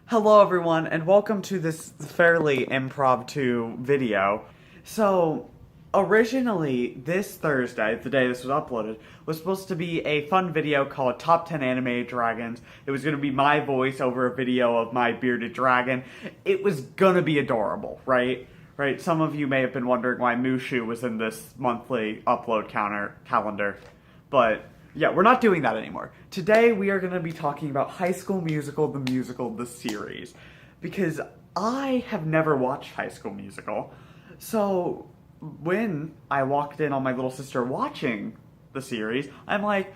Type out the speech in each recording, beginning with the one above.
Hello everyone, and welcome to this fairly impromptu video. So, originally, this Thursday, the day this was uploaded, was supposed to be a fun video called Top 10 Animated Dragons. It was gonna be my voice over a video of my bearded dragon. It was gonna be adorable, right? Right, some of you may have been wondering why Mushu was in this monthly upload calendar, but yeah, we're not doing that anymore. Today we are going to be talking about High School Musical, the series, because I have never watched High School Musical. So when I walked in on my little sister watching the series, I'm like,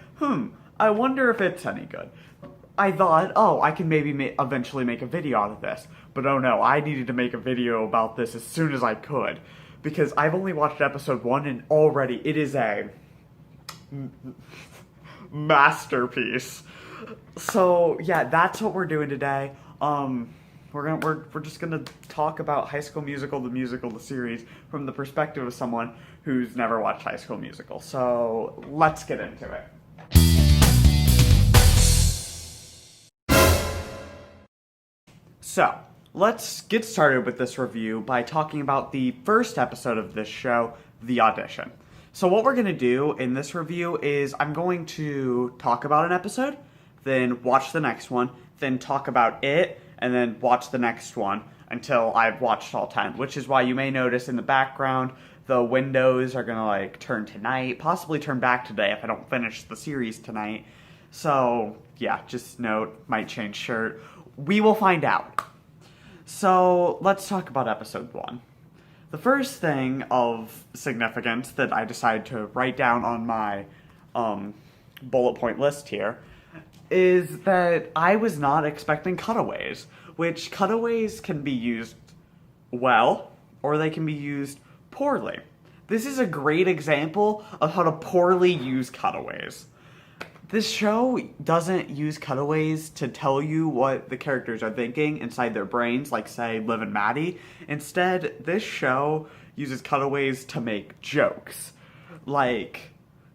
I wonder if it's any good. I thought, oh, I can maybe eventually make a video out of this. But oh no, I needed to make a video about this as soon as I could. Because I've only watched episode 1 and already it is a masterpiece. So yeah, that's what we're doing today. We're just gonna talk about High School Musical, the series, from the perspective of someone who's never watched High School Musical. So let's get into it. So, let's get started with this review by talking about the first episode of this show, The Audition. So what we're going to do in this review is I'm going to talk about an episode, then watch the next one, then talk about it, and then watch the next one until I've watched all 10, which is why you may notice in the background the windows are going to turn to night, possibly turn back today if I don't finish the series tonight. So yeah, just note, might change shirt. We will find out. So let's talk about episode 1. The first thing of significance that I decided to write down on my bullet point list here is that I was not expecting cutaways, which cutaways can be used well or they can be used poorly. This is a great example of how to poorly use cutaways. This show doesn't use cutaways to tell you what the characters are thinking inside their brains, like, say, Liv and Maddie. Instead, this show uses cutaways to make jokes. Like,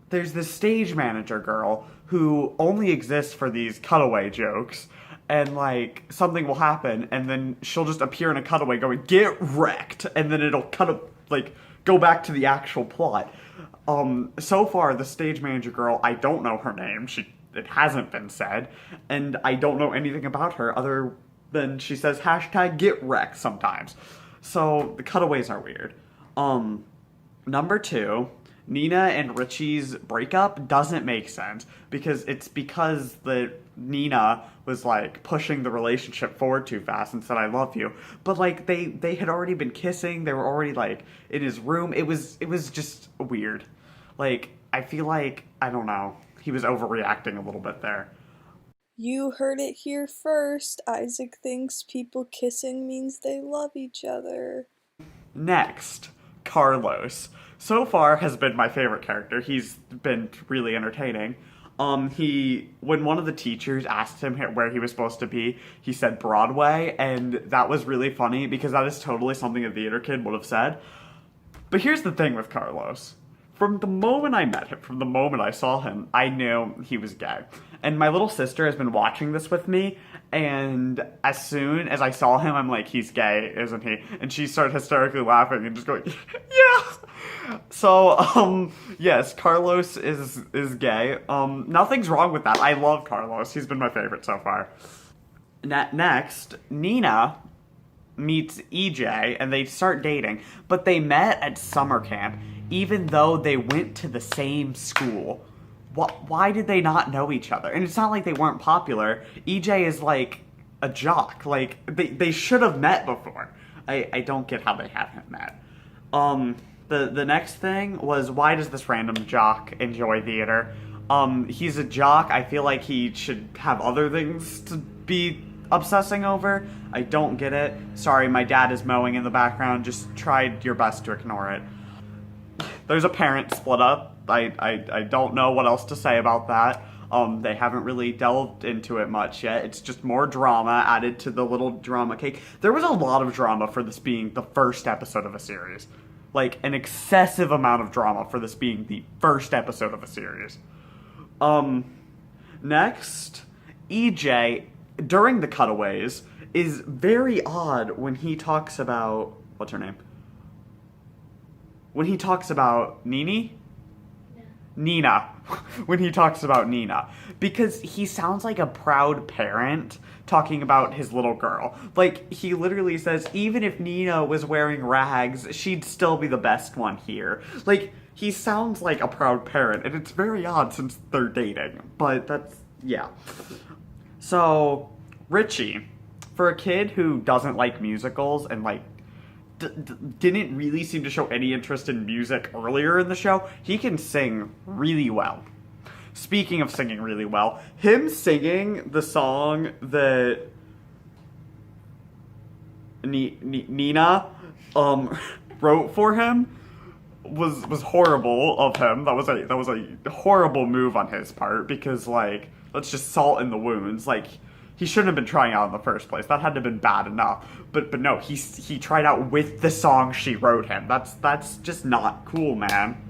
there's this stage manager girl who only exists for these cutaway jokes, and, something will happen, and then she'll just appear in a cutaway going, "Get wrecked!" And then it'll go back to the actual plot. So far, the stage manager girl, I don't know her name, it hasn't been said, and I don't know anything about her other than she says hashtag get wrecked sometimes. So, the cutaways are weird. Number 2, Nina and Richie's breakup doesn't make sense, because Nina was, pushing the relationship forward too fast and said, "I love you." But, they had already been kissing, they were already, in his room. It was just weird. I feel I don't know, he was overreacting a little bit there. You heard it here first. Isaac thinks people kissing means they love each other. Next, Carlos. So far has been my favorite character. He's been really entertaining. When one of the teachers asked him where he was supposed to be, he said Broadway, and that was really funny because that is totally something a theater kid would have said. But here's the thing with Carlos. From the moment I met him, from the moment I saw him, I knew he was gay. And my little sister has been watching this with me, and as soon as I saw him, I'm like, "He's gay, isn't he?" And she started hysterically laughing and just going, "Yeah!" So, yes, Carlos is gay. Nothing's wrong with that. I love Carlos. He's been my favorite so far. Next, Nina meets EJ, and they start dating, but they met at summer camp, even though they went to the same school. Why did they not know each other? And it's not like they weren't popular. EJ is a jock. They should have met before. I don't get how they haven't met. The next thing was, why does this random jock enjoy theater? He's a jock. I feel like he should have other things to be obsessing over. I don't get it. Sorry, my dad is mowing in the background. Just try your best to ignore it. There's a parent split up. I don't know what else to say about that. They haven't really delved into it much yet. It's just more drama added to the little drama cake. There was a lot of drama for this being the first episode of a series. An excessive amount of drama for this being the first episode of a series. Next, EJ, during the cutaways, is very odd when he talks about, what's her name? When he talks about Nini? Nina. When he talks about Nina. Because he sounds like a proud parent talking about his little girl. Like, he literally says, even if Nina was wearing rags, she'd still be the best one here. Like, he sounds like a proud parent, and it's very odd since they're dating. But that's, yeah. So, Richie, for a kid who doesn't like musicals and, like, didn't really seem to show any interest in music earlier in the show, he can sing really well. Speaking of singing really well, him singing the song that Nina wrote for him was horrible of him. That was a horrible move on his part, because, like, let's just salt in the wounds. Like, he shouldn't have been trying out in the first place. That had to have been bad enough. But no, he tried out with the song she wrote him. That's just not cool, man.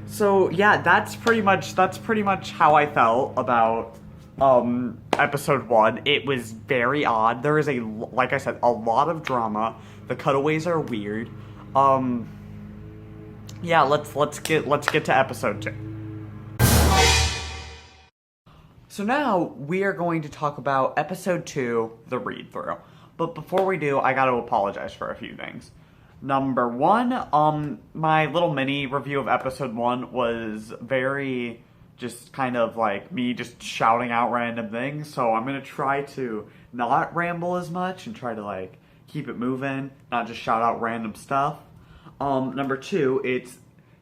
So yeah, that's pretty much how I felt about episode 1. It was very odd. There is like I said, a lot of drama. The cutaways are weird. Yeah, let's get to episode 2. So now we are going to talk about episode 2, the read through. But before we do, I gotta apologize for a few things. Number 1, my little mini review of episode 1 was very just kind of like me just shouting out random things. So I'm gonna try to not ramble as much and try to, like, keep it moving, not just shout out random stuff. Number 2, it's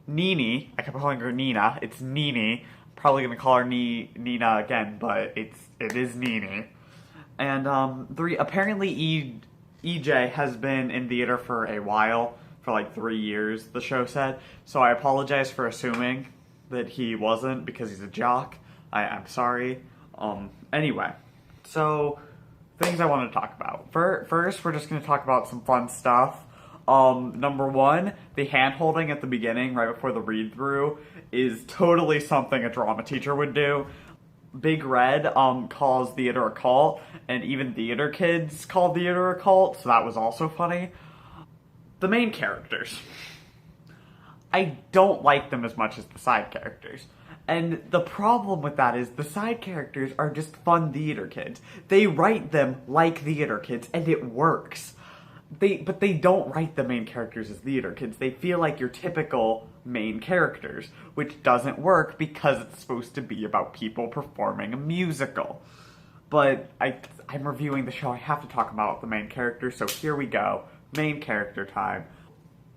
Nini. I kept calling her Nina. It's Nini. Probably gonna call her Nina again, but it is Nini. And 3, apparently EJ has been in theater for a while, for like 3 years, the show said. So I apologize for assuming that he wasn't, because he's a jock. I'm sorry. Anyway, so things I want to talk about. First, we're just gonna talk about some fun stuff. Number 1, the hand-holding at the beginning, right before the read-through, is totally something a drama teacher would do. Big Red, calls theater a cult, and even theater kids call theater a cult, so that was also funny. The main characters. I don't like them as much as the side characters. And the problem with that is the side characters are just fun theater kids. They write them like theater kids, and it works. But they don't write the main characters as theater kids. They feel like your typical main characters, which doesn't work because it's supposed to be about people performing a musical. But I'm reviewing the show. I have to talk about the main characters, so here we go. Main character time.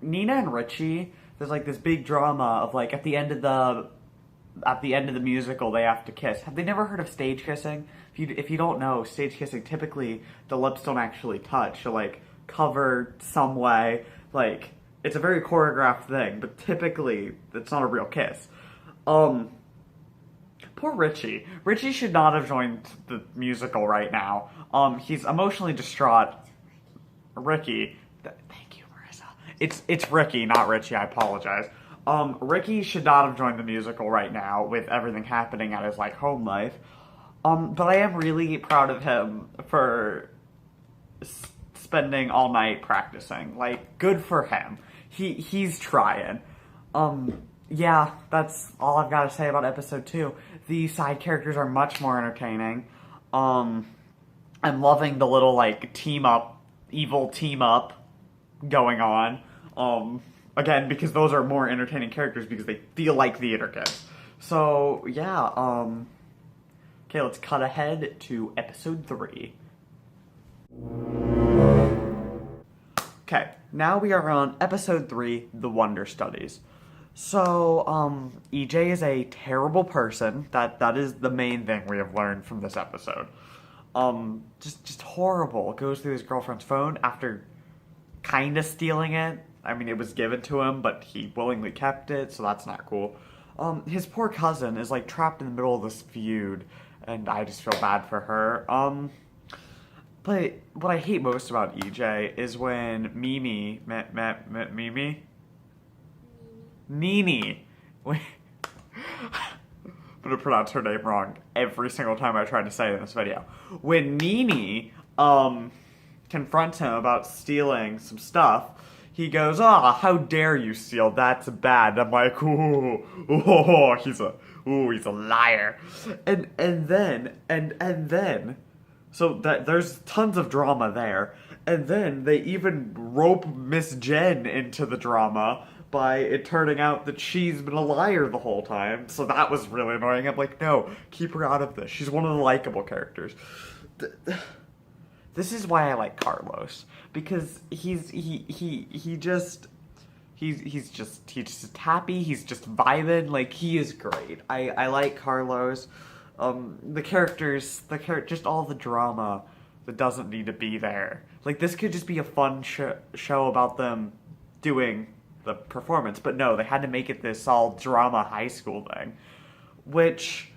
Nina and Richie, there's like this big drama of, like, at the end of the musical they have to kiss. Have they never heard of stage kissing? If you don't know, stage kissing, typically the lips don't actually touch. So, like, covered some way, like, it's a very choreographed thing, but typically it's not a real kiss. Poor Richie. Richie should not have joined the musical right now. He's emotionally distraught. Ricky. Thank you, Marissa. It's Ricky, not Richie, I apologize. Ricky should not have joined the musical right now with everything happening at his, like, home life. But I am really proud of him for spending all night practicing. Like, good for him. He's trying. Yeah, that's all I've got to say about episode 2. The side characters are much more entertaining. I'm loving the little, like, evil team up going on. Again, because those are more entertaining characters because they feel like theater kids. So, yeah, okay, let's cut ahead to episode 3. Okay, now we are on episode 3, The Wonder Studies. So, EJ is a terrible person. That is the main thing we have learned from this episode. Just horrible. Goes through his girlfriend's phone after kinda stealing it. I mean, it was given to him, but he willingly kept it, so that's not cool. His poor cousin is, like, trapped in the middle of this feud, and I just feel bad for her. But what I hate most about EJ is when Mimi, Nini, I'm gonna pronounce her name wrong every single time I try to say it in this video. When Nini, confronts him about stealing some stuff, he goes, "Ah, how dare you steal? That's bad." I'm like, he's a liar. And then so that there's tons of drama there. And then they even rope Miss Jen into the drama by it turning out that she's been a liar the whole time. So that was really annoying. I'm like, no, keep her out of this. She's one of the likable characters. This is why I like Carlos, because he's just happy. He's just vibing. Like, he is great. I like Carlos. Just all the drama that doesn't need to be there. Like, this could just be a fun show about them doing the performance, but no, they had to make it this all drama high school thing, which,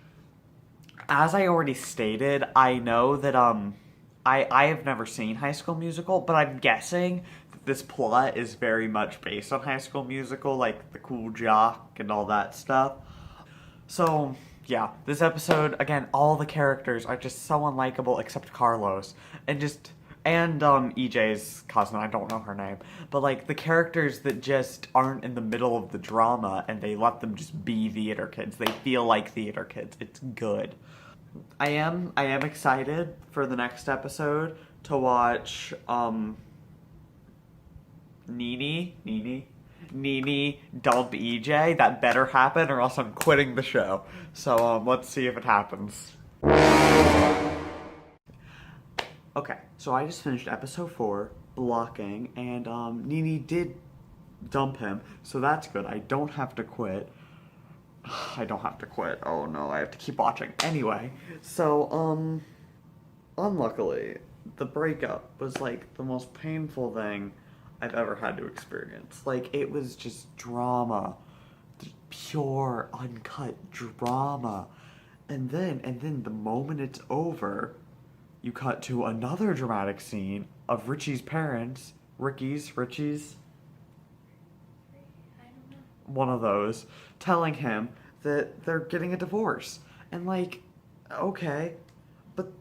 as I already stated, I know that I have never seen High School Musical, but I'm guessing that this plot is very much based on High School Musical, like the cool jock and all that stuff. So, yeah, this episode, again, all the characters are just so unlikable except Carlos. And EJ's cousin, I don't know her name. But, like, the characters that just aren't in the middle of the drama and they let them just be theater kids. They feel like theater kids. It's good. I am excited for the next episode to watch Nini dump EJ. That better happen or else I'm quitting the show. So let's see if it happens. Okay, so I just finished episode 4, blocking, and Nini did dump him, so that's good. I don't have to quit. I don't have to quit. Oh no, I have to keep watching. Anyway, so, unluckily, the breakup was, like, the most painful thing I've ever had to experience. Like, it was just drama. Pure, uncut drama. And then the moment it's over, you cut to another dramatic scene of Richie's parents, Ricky's, one of those, telling him that they're getting a divorce. And like, okay, but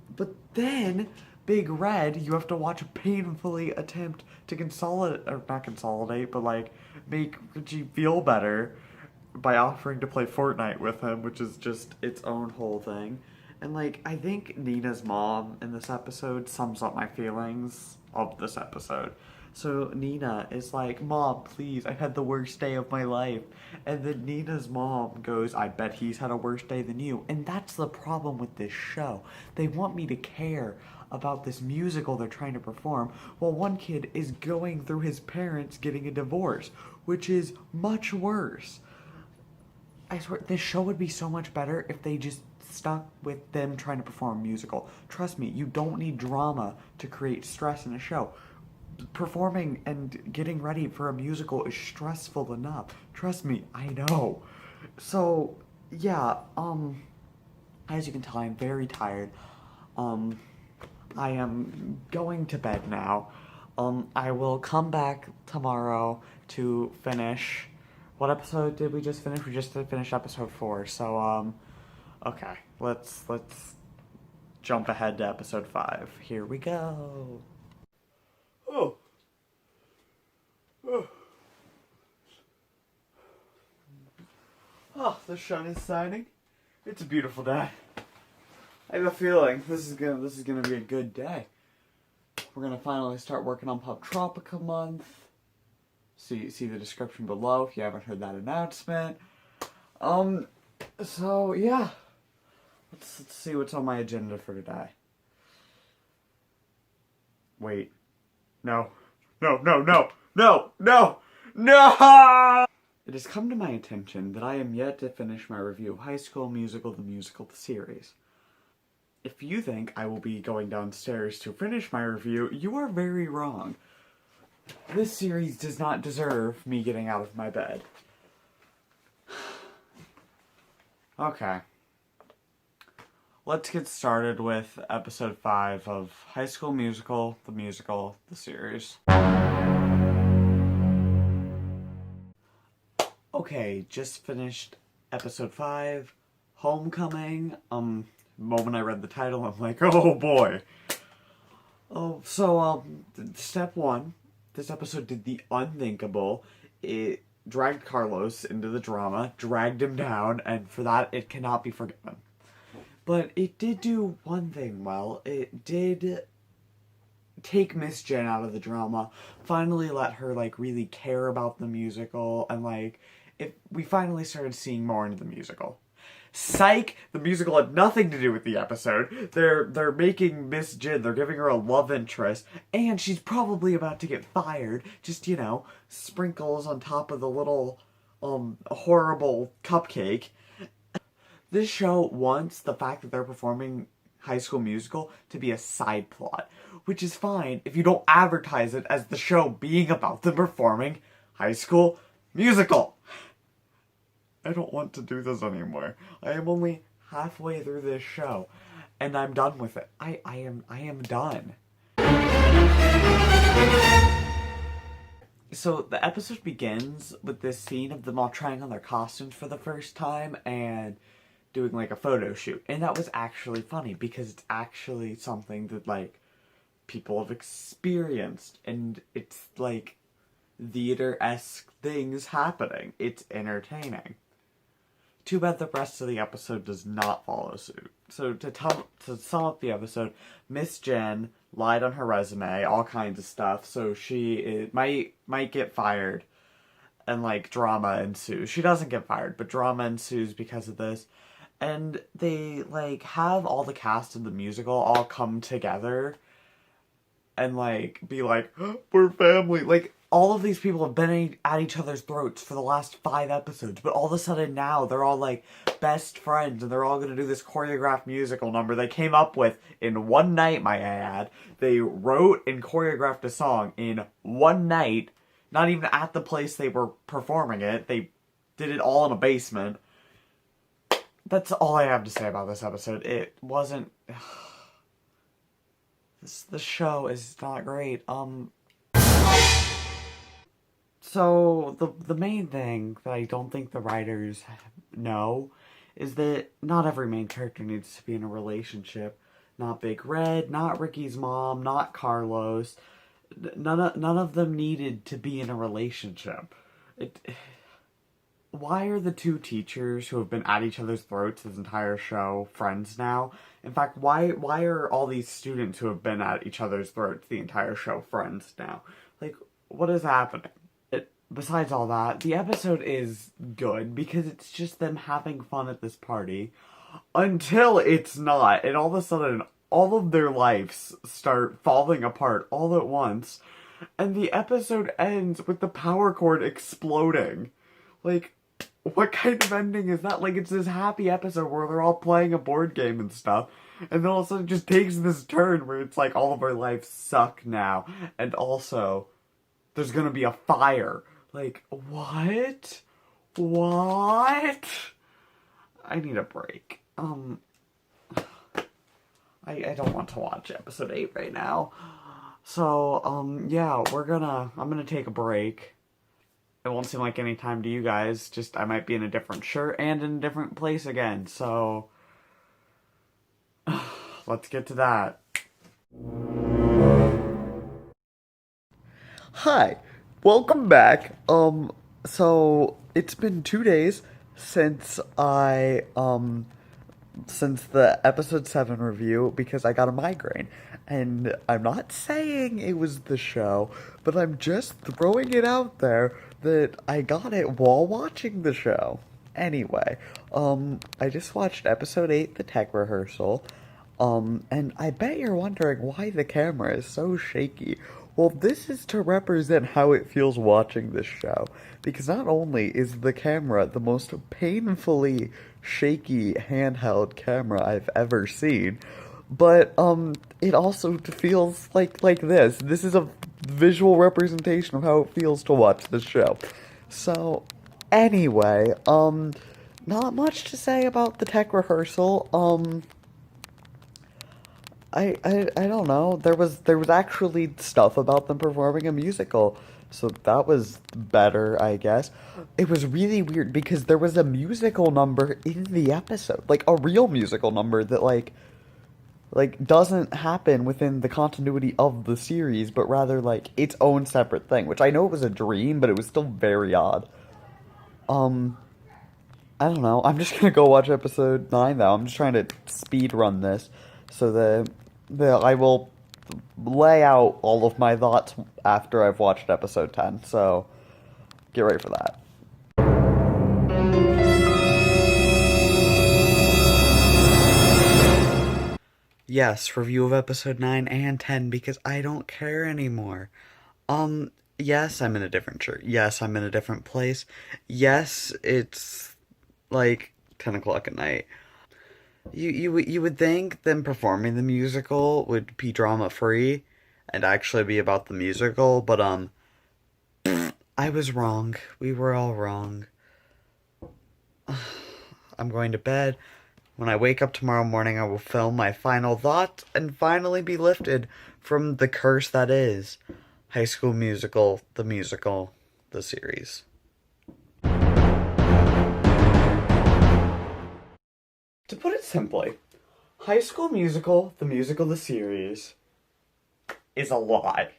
then Big Red, you have to watch painfully attempt to consolidate, or not consolidate, but like make Richie feel better by offering to play Fortnite with him, which is just its own whole thing. And like, I think Nina's mom in this episode sums up my feelings of this episode. So Nina is like, "Mom, please, I had the worst day of my life." And then Nina's mom goes, "I bet he's had a worse day than you." And that's the problem with this show. They want me to care about this musical they're trying to perform, while one kid is going through his parents getting a divorce, which is much worse. I swear, this show would be so much better if they just stuck with them trying to perform a musical. Trust me, you don't need drama to create stress in a show. Performing and getting ready for a musical is stressful enough. Trust me, I know. So, yeah, as you can tell, I'm very tired. I am going to bed now. I will come back tomorrow to finish. What episode did we just finish? We just finished episode 4. So, okay, let's jump ahead to episode 5. Here we go. Oh. Oh, the sun is shining. It's a beautiful day. I have a feeling this is gonna be a good day. We're gonna finally start working on Pop Tropica month. See the description below if you haven't heard that announcement. So yeah. Let's see what's on my agenda for today. Wait. No. It has come to my attention that I am yet to finish my review of High School Musical, the musical, the series. If you think I will be going downstairs to finish my review, you are very wrong. This series does not deserve me getting out of my bed. Okay. Let's get started with episode 5 of High School Musical, the series. Okay, just finished episode 5, Homecoming. Moment I read the title, I'm like, oh boy. Step one, this episode did the unthinkable. It dragged Carlos into the drama, dragged him down, and for that, it cannot be forgiven. But it did do one thing well. It did take Miss Jen out of the drama, finally let her, like, really care about the musical, and, like, we finally started seeing more into the musical. Psych! The musical had nothing to do with the episode. They're making Miss Jen, they're giving her a love interest, and she's probably about to get fired. Just, sprinkles on top of the little, horrible cupcake. This show wants the fact that they're performing High School Musical to be a side plot, which is fine if you don't advertise it as the show being about them performing High School Musical. I don't want to do this anymore. I am only halfway through this show, and I'm done with it. I am done. So the episode begins with this scene of them all trying on their costumes for the first time and doing like a photo shoot. And that was actually funny because it's actually something that like people have experienced, and it's like theater-esque things happening. It's entertaining. Too bad the rest of the episode does not follow suit. So to sum up the episode, Miss Jen lied on her resume, all kinds of stuff, so she might get fired, and like drama ensues. She doesn't get fired, but drama ensues because of this. And they like have all the cast of the musical all come together and like be like, we're family. Like, all of these people have been at each other's throats for the last 5 episodes, but all of a sudden now they're all like best friends and they're all gonna do this choreographed musical number they came up with in one night, might I add. They wrote and choreographed a song in one night, not even at the place they were performing it. They did it all in a basement. That's all I have to say about this episode. It wasn't... The show is not great. So, the main thing that I don't think the writers know is that not every main character needs to be in a relationship. Not Big Red, not Ricky's mom, not Carlos. None of them needed to be in a relationship. Why are the 2 teachers who have been at each other's throats this entire show friends now? In fact, why are all these students who have been at each other's throats the entire show friends now? Like, what is happening? Besides all that, the episode is good because it's just them having fun at this party until it's not, and all of a sudden all of their lives start falling apart all at once, and the episode ends with the power cord exploding. Like, what kind of ending is that? Like, it's this happy episode where they're all playing a board game and stuff, and then all of a sudden it just takes this turn where it's like all of our lives suck now, and also there's gonna be a fire. Like, what? What? I need a break. I don't want to watch episode 8 right now. So, yeah, I'm gonna take a break. It won't seem like any time to you guys, just I might be in a different shirt and in a different place again, so let's get to that. Hi, welcome back. So it's been 2 days since since the episode 7 review because I got a migraine. And I'm not saying it was the show, but I'm just throwing it out there that I got it while watching the show. Anyway, I just watched episode 8, the tech rehearsal, and I bet you're wondering why the camera is so shaky. Well, this is to represent how it feels watching this show, because not only is the camera the most painfully shaky handheld camera I've ever seen, but it also feels like this. This is a visual representation of how it feels to watch the show. So, anyway, not much to say about the tech rehearsal. I don't know. There was actually stuff about them performing a musical, so that was better, I guess. It was really weird because there was a musical number in the episode, like a real musical number that like like doesn't happen within the continuity of the series, but rather like its own separate thing, which I know it was a dream, but it was still very odd. Um, I don't know. I'm just gonna go watch episode 9 though. I'm just trying to speed run this so that I will lay out all of my thoughts after I've watched episode 10. So get ready for that. Yes, review of episode 9 and 10 because I don't care anymore. Yes, I'm in a different shirt. Yes, I'm in a different place. Yes, it's like 10 o'clock at night. You would think them performing the musical would be drama free and actually be about the musical, but I was wrong. We were all wrong. I'm going to bed. When I wake up tomorrow morning, I will film my final thoughts and finally be lifted from the curse that is High School Musical, the series. To put it simply, High School Musical, the series, is a lie.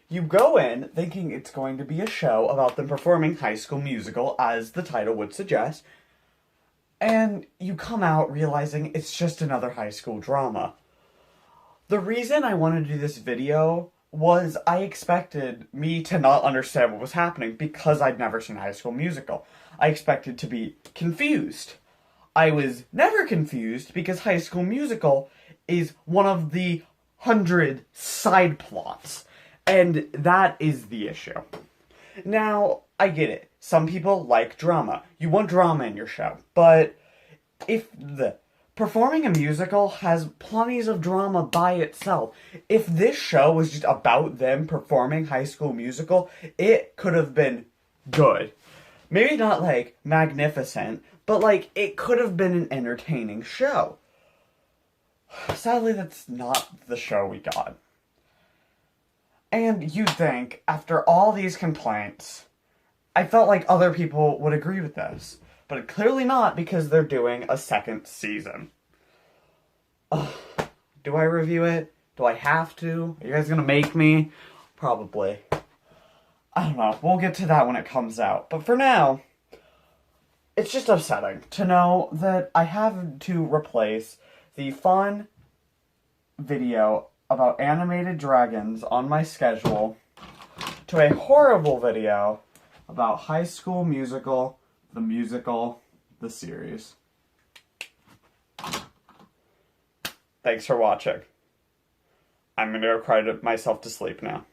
You go in thinking it's going to be a show about them performing High School Musical, as the title would suggest, and you come out realizing it's just another high school drama. The reason I wanted to do this video was I expected me to not understand what was happening because I'd never seen High School Musical. I expected to be confused. I was never confused because High School Musical is one of the 100 side plots, and that is the issue. Now, I get it. Some people like drama. You want drama in your show. But if the performing a musical has plenty of drama by itself. If this show was just about them performing High School Musical, it could have been good. Maybe not, like, magnificent, but, like, it could have been an entertaining show. Sadly, that's not the show we got. And you'd think, after all these complaints, I felt like other people would agree with this. But clearly not, because they're doing a second season. Ugh. Do I review it? Do I have to? Are you guys gonna make me? Probably. I don't know. We'll get to that when it comes out. But for now, it's just upsetting to know that I have to replace the fun video about animated dragons on my schedule to a horrible video about High School Musical, the series. Thanks for watching. I'm gonna go cry myself to sleep now.